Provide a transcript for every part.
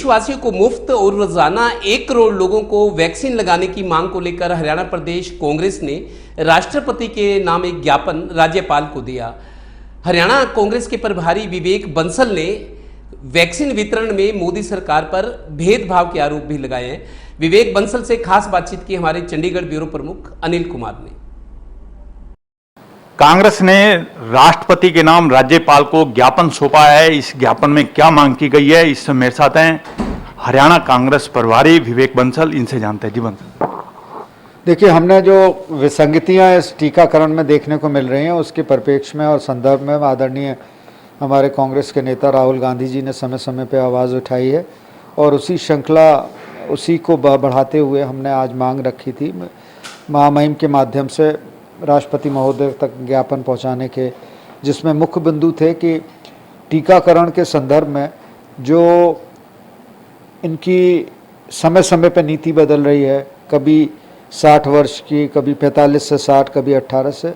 देशवासियों को मुफ्त और रोजाना 1 करोड़ लोगों को वैक्सीन लगाने की मांग को लेकर हरियाणा प्रदेश कांग्रेस ने राष्ट्रपति के नाम एक ज्ञापन राज्यपाल को दिया। हरियाणा कांग्रेस के प्रभारी विवेक बंसल ने वैक्सीन वितरण में मोदी सरकार पर भेदभाव के आरोप भी लगाए हैं। विवेक बंसल से खास बातचीत की हमारे चंडीगढ़ ब्यूरो प्रमुख अनिल कुमार ने। कांग्रेस ने राष्ट्रपति के नाम राज्यपाल को ज्ञापन सौंपा है। इस ज्ञापन में क्या मांग की गई है, इससे मेरे साथ हैं हरियाणा कांग्रेस प्रभारी विवेक बंसल, इनसे जानते हैं। जी बंसल, देखिए, हमने जो विसंगतियां इस टीकाकरण में देखने को मिल रही हैं उसके परिप्रेक्ष्य में और संदर्भ में आदरणीय हमारे कांग्रेस के नेता राहुल गांधी जी ने समय समय पर आवाज़ उठाई है और उसी को बढ़ाते हुए हमने आज मांग रखी थी महामहिम के माध्यम से राष्ट्रपति महोदय तक ज्ञापन पहुंचाने के, जिसमें मुख्य बिंदु थे कि टीकाकरण के संदर्भ में जो इनकी समय समय पर नीति बदल रही है, कभी 60 वर्ष की, कभी 45 से 60, कभी 18 से,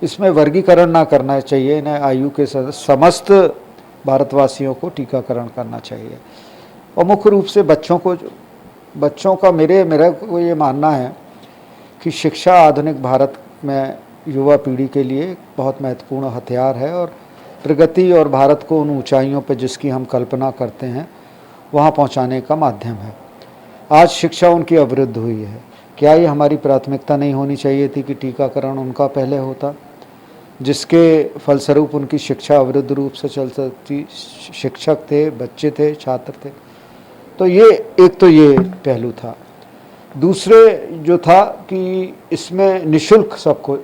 इसमें वर्गीकरण ना करना चाहिए। इन्हें आयु के समस्त भारतवासियों को टीकाकरण करना चाहिए और मुख्य रूप से बच्चों का मेरा को ये मानना है कि शिक्षा आधुनिक भारत में युवा पीढ़ी के लिए बहुत महत्वपूर्ण हथियार है और प्रगति और भारत को उन ऊंचाइयों पर जिसकी हम कल्पना करते हैं वहां पहुंचाने का माध्यम है। आज शिक्षा उनकी अवरुद्ध हुई है। क्या ये हमारी प्राथमिकता नहीं होनी चाहिए थी कि टीकाकरण उनका पहले होता, जिसके फलस्वरूप उनकी शिक्षा अवरुद्ध रूप से चल सकती? शिक्षक थे, बच्चे थे, छात्र थे। तो ये पहलू था। दूसरे जो था कि इसमें निःशुल्क सबको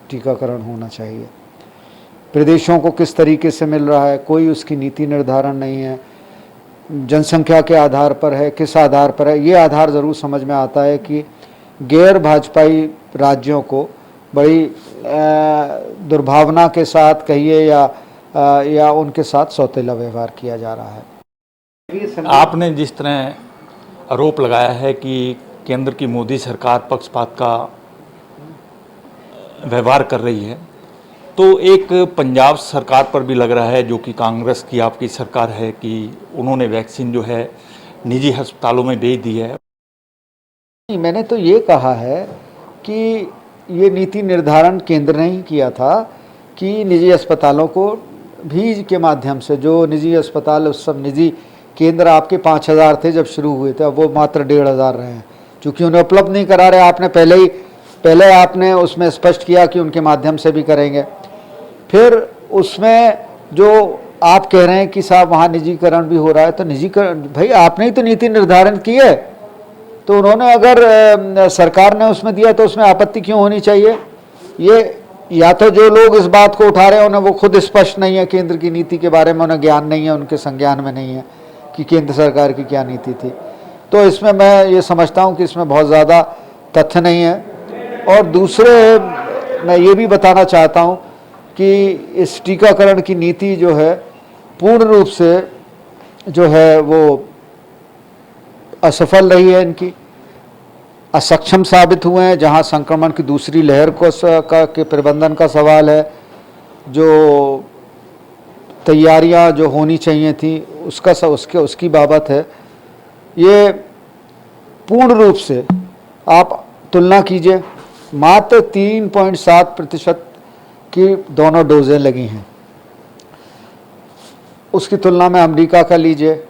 टीकाकरण होना चाहिए। प्रदेशों को किस तरीके से मिल रहा है, कोई उसकी नीति निर्धारण नहीं है। जनसंख्या के आधार पर है, किस आधार पर है, ये आधार ज़रूर समझ में आता है कि गैर भाजपाई राज्यों को बड़ी दुर्भावना के साथ कहिए या उनके साथ सौतेला व्यवहार किया जा रहा है। आपने जिस तरह आरोप लगाया है कि केंद्र की मोदी सरकार पक्षपात का व्यवहार कर रही है, तो एक पंजाब सरकार पर भी लग रहा है, जो कि कांग्रेस की आपकी सरकार है, कि उन्होंने वैक्सीन जो है निजी अस्पतालों में भेज दी है। मैंने तो ये कहा है कि ये नीति निर्धारण केंद्र ने ही किया था कि निजी अस्पतालों को भी के माध्यम से, जो निजी अस्पताल उस सब निजी केंद्र आपके 5000 थे जब शुरू हुए थे, अब वो मात्र 1500 रहे हैं, क्योंकि उन्हें उपलब्ध नहीं करा रहे। आपने पहले आपने उसमें स्पष्ट किया कि उनके माध्यम से भी करेंगे। फिर उसमें जो आप कह रहे हैं कि साहब वहाँ निजीकरण भी हो रहा है, तो निजीकरण भाई आपने ही तो नीति निर्धारण की है, तो उन्होंने अगर सरकार ने उसमें दिया तो उसमें आपत्ति क्यों होनी चाहिए? ये या तो जो लोग इस बात को उठा रहे हैं उन्हें वो खुद स्पष्ट नहीं है, केंद्र की नीति के बारे में उन्हें ज्ञान नहीं है, उनके संज्ञान में नहीं है कि केंद्र सरकार की क्या नीति थी। तो इसमें मैं ये समझता हूँ कि इसमें बहुत ज़्यादा तथ्य नहीं है। और दूसरे मैं ये भी बताना चाहता हूँ कि इस टीकाकरण की नीति जो है पूर्ण रूप से जो है वो असफल रही है, इनकी असक्षम साबित हुए हैं। जहाँ संक्रमण की दूसरी लहर के प्रबंधन का सवाल है, जो तैयारियां जो होनी चाहिए थी उसकी बाबत है, ये पूर्ण रूप से आप तुलना कीजिए, मात्र 3.7% की दोनों डोजें लगी हैं। उसकी तुलना में अमेरिका का लीजिए,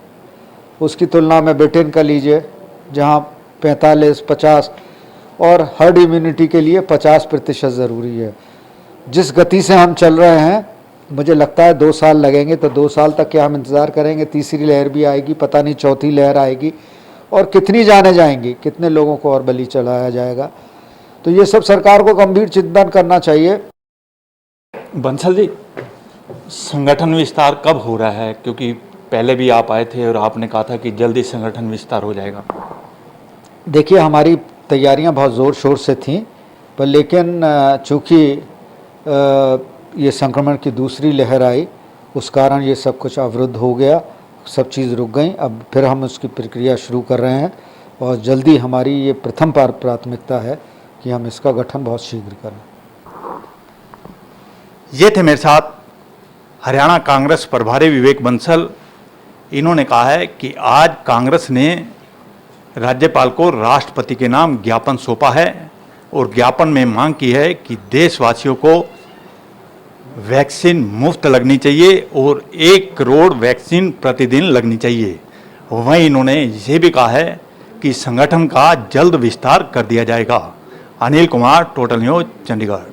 उसकी तुलना में ब्रिटेन का लीजिए, जहां 45-50 और हर्ड इम्यूनिटी के लिए 50% ज़रूरी है। जिस गति से हम चल रहे हैं, मुझे लगता है 2 साल लगेंगे, तो 2 साल तक क्या हम इंतज़ार करेंगे? तीसरी लहर भी आएगी, पता नहीं चौथी लहर आएगी, और कितनी जाने जाएंगी, कितने लोगों को और बलि चढ़ाया जाएगा। तो ये सब सरकार को गंभीर चिंतन करना चाहिए। बंसल जी, संगठन विस्तार कब हो रहा है? क्योंकि पहले भी आप आए थे और आपने कहा था कि जल्दी संगठन विस्तार हो जाएगा। देखिए, हमारी तैयारियां बहुत ज़ोर शोर से थीं, पर लेकिन चूँकि ये संक्रमण की दूसरी लहर आई, उस कारण ये सब कुछ अवरुद्ध हो गया, सब चीज़ रुक गई। अब फिर हम उसकी प्रक्रिया शुरू कर रहे हैं और जल्दी हमारी ये प्रथम प्राथमिकता है कि हम इसका गठन बहुत शीघ्र करें। ये थे मेरे साथ हरियाणा कांग्रेस प्रभारी विवेक बंसल। इन्होंने कहा है कि आज कांग्रेस ने राज्यपाल को राष्ट्रपति के नाम ज्ञापन सौंपा है और ज्ञापन में मांग की है कि देशवासियों को वैक्सीन मुफ्त लगनी चाहिए और 1 करोड़ वैक्सीन प्रतिदिन लगनी चाहिए। वहीं इन्होंने ये भी कहा है कि संगठन का जल्द विस्तार कर दिया जाएगा। Anil Kumar, total news, Chandigarh.